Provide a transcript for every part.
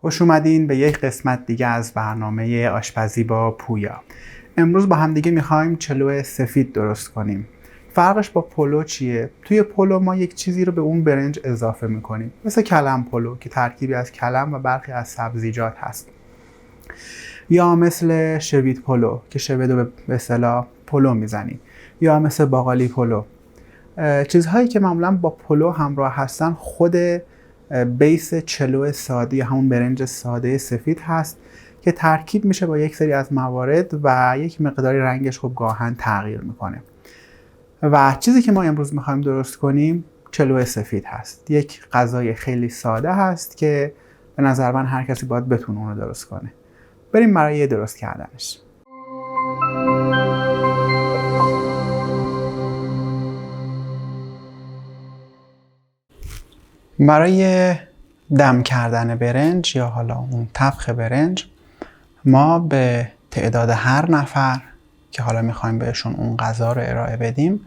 خوش اومدین به یک قسمت دیگه از برنامه آشپزی با پویا. امروز با هم دیگه میخوایم چلو سفید درست کنیم. فرقش با پلو چیه؟ توی پلو ما یک چیزی رو به اون برنج اضافه میکنیم، مثل کلم پلو که ترکیبی از کلم و برخی از سبزیجات هست، یا مثل شوید پلو که شوید رو به اصطلاح پلو میزنیم، یا مثل باقالی پلو. چیزهایی که معمولا با پلو همراه هستن خود بیس چلو ساده یا همون برنج ساده سفید هست که ترکیب میشه با یک سری از موارد و یک مقداری رنگش خب گاهن تغییر میکنه. و چیزی که ما امروز میخوایم درست کنیم چلو سفید هست. یک غذای خیلی ساده هست که به نظر من هر کسی باید بتونه اون رو درست کنه. بریم برای درست کردنش. برای دم کردن برنج یا حالا اون طبخ برنج ما به تعداد هر نفر که حالا میخوایم بهشون اون غذا رو ارائه بدیم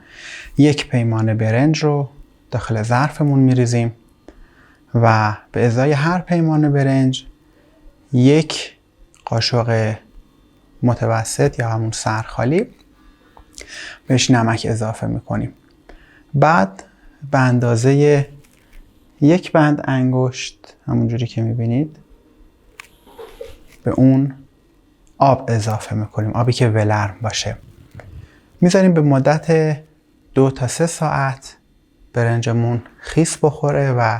1 پیمانه برنج رو داخل ظرفمون میریزیم و به ازای هر پیمانه برنج 1 قاشق متوسط یا همون سرخالی بهش نمک اضافه میکنیم. بعد به اندازه 1 بند انگشت همونجوری که میبینید به اون آب اضافه میکنیم، آبی که ولرم باشه. میذاریم به مدت 2 تا 3 ساعت برنجمون خیس بخوره و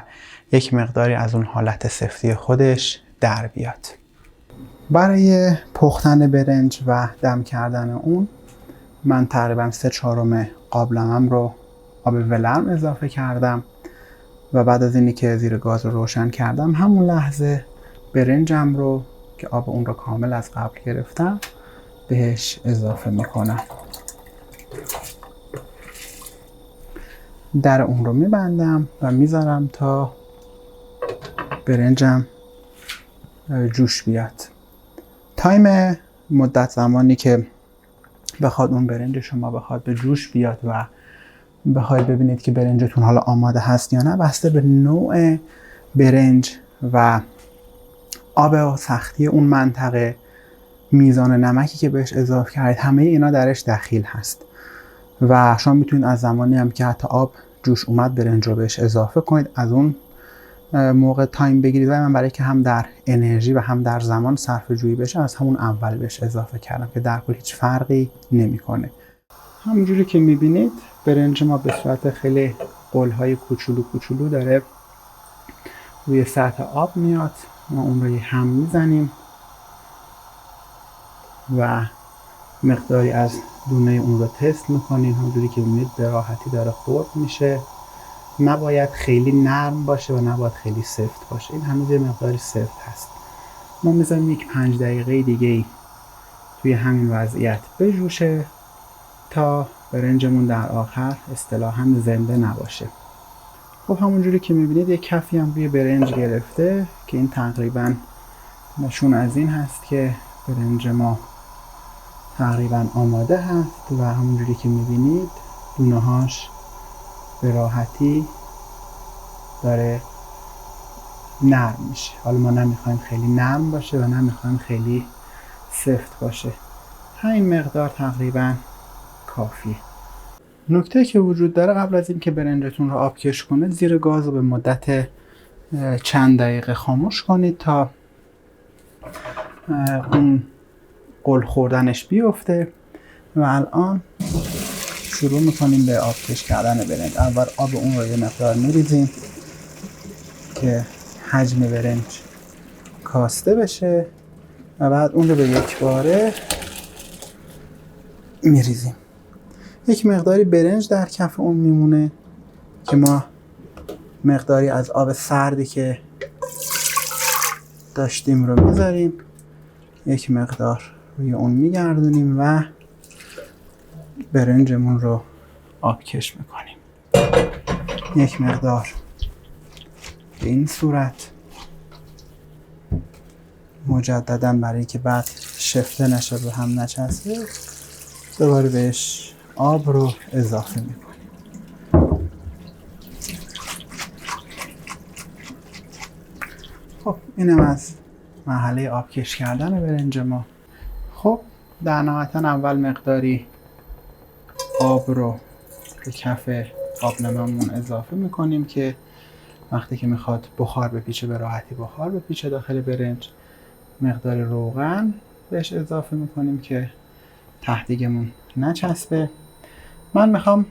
یک مقداری از اون حالت سفتی خودش در بیاد. برای پختن برنج و دم کردن اون من تقریبا 3/4 قابلمم رو آب ولرم اضافه کردم و بعد از اینی که زیر گاز رو روشن کردم همون لحظه برنجم رو که آب اون رو کامل از قبل گرفتم بهش اضافه میکنم. در اون رو میبندم و میذارم تا برنجم جوش بیاد. تایم مدت زمانی که بخواد اون برنج شما بخواد به جوش بیاد و بخواید ببینید که برنجتون حالا آماده هست یا نه بسته به نوع برنج و آب و سختی اون منطقه، میزان نمکی که بهش اضافه کردید، همه اینا درش دخیل هست و شما میتونید از زمانی هم که حتی آب جوش اومد برنج رو بهش اضافه کنید، از اون موقع تایم بگیرید. و من برای که هم در انرژی و هم در زمان صرفه جویی بشه از همون اول بهش اضافه کردم که در کل هیچ فرقی نمیکنه. همونجوری که میبینید برنج ما به صورت خیلی قلهای کوچولو کوچولو داره روی سطح آب میاد. ما اون رو هم میزنیم و مقداری از دونه اون رو تست میکنیم. همونجوری که میبینید به راحتی داره خرد میشه. نباید خیلی نرم باشه و نباید خیلی سفت باشه. این هنوز یه مقداری سفت هست. ما میذاریم یک 5 دقیقه دیگه توی همین وضعیت بجوشه تا برنجمون در آخر اصطلاحاً زنده نباشه. خب همونجوری که میبینید یک کفی هم روی برنج گرفته که این تقریباً نشون از این هست که برنج ما تقریباً آماده هست و همونجوری که میبینید دونه هاش به راحتی داره نرم میشه. حالا ما نمیخوایم خیلی نرم باشه و نمیخوایم خیلی سفت باشه. همین مقدار تقریباً کافیه. نکته که وجود داره قبل از این که برنجتون رو آبکش کنید زیر گاز رو به مدت چند دقیقه خاموش کنید تا اون قل خوردنش بیفته و الان شروع میکنیم به آبکش کردن برنج. اول آب اون رو یه مقدار میریزیم که حجم برنج کاسته بشه و بعد اون رو به یک باره میریزیم. یک مقداری برنج در کف اون میمونه که ما مقداری از آب سردی که داشتیم رو میذاریم، یک مقدار روی اون میگردونیم و برنجمون رو آبکش میکنیم. یک مقدار به این صورت مجددا برای که بعد شفته نشه و هم نچسبه دوباره بهش آب رو اضافه میکنیم. خب اینم از مرحله آبکش کردن برنج ما. خب در نهایتا اول مقداری آب رو به کف قابلمه‌مون اضافه میکنیم که وقتی که میخواد بخار بپیچه به راحتی بخار بپیچه داخل برنج. مقدار روغن بهش اضافه میکنیم که ته‌دیگمون نچسبه. من میخوام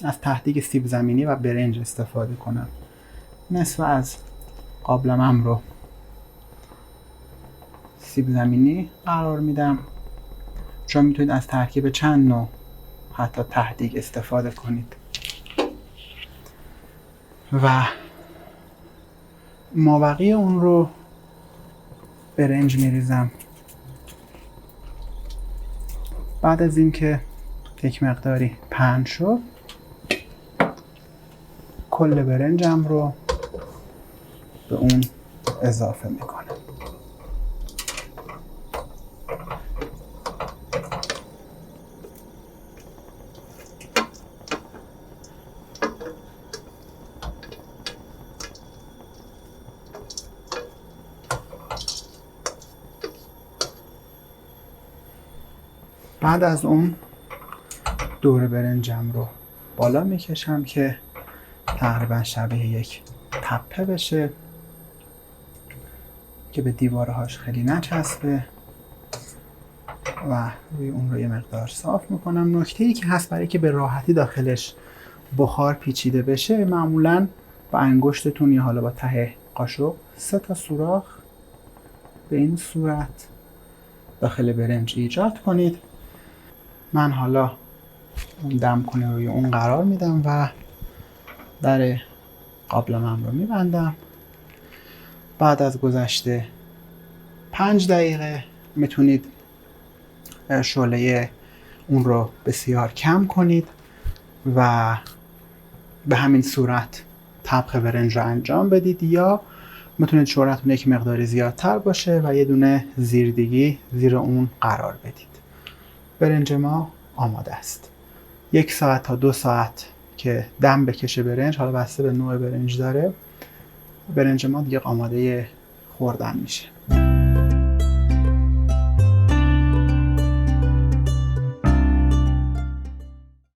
از ته‌دیگ سیب زمینی و برنج استفاده کنم. نصف از قابلمه‌ام رو سیب زمینی قرار میدم. شما میتونید از ترکیب چند نوع حتی ته‌دیگ استفاده کنید. و مابقی اون رو برنج میریزم. بعد از اینکه یک مقداری پهن شد کل برنجم رو به اون اضافه میکنم. بعد از اون دور برنجم رو بالا میکشم که تقریبا شبیه یک تپه بشه که به دیوارهاش خیلی نچسبه و روی اون رو یه مقدار صاف میکنم. نکته‌ای که هست برای که به راحتی داخلش بخار پیچیده بشه، معمولا با انگشتتون یا حالا با ته قاشق 3 تا سوراخ به این صورت داخل برنج ایجاد کنید. من حالا اون دم کنه روی اون قرار میدم و در قابلمه‌ام رو میبندم. بعد از گذشته 5 دقیقه میتونید شعله اون رو بسیار کم کنید و به همین صورت طبخ برنج رو انجام بدید، یا میتونید شعله‌تون یک مقداری زیادتر باشه و یه دونه زیردیگی زیر اون قرار بدید. برنج ما آماده است. 1 ساعت تا 2 ساعت که دم بکشه برنج، حالا بسته به نوع برنج داره، برنج ما دیگه آماده خوردن میشه.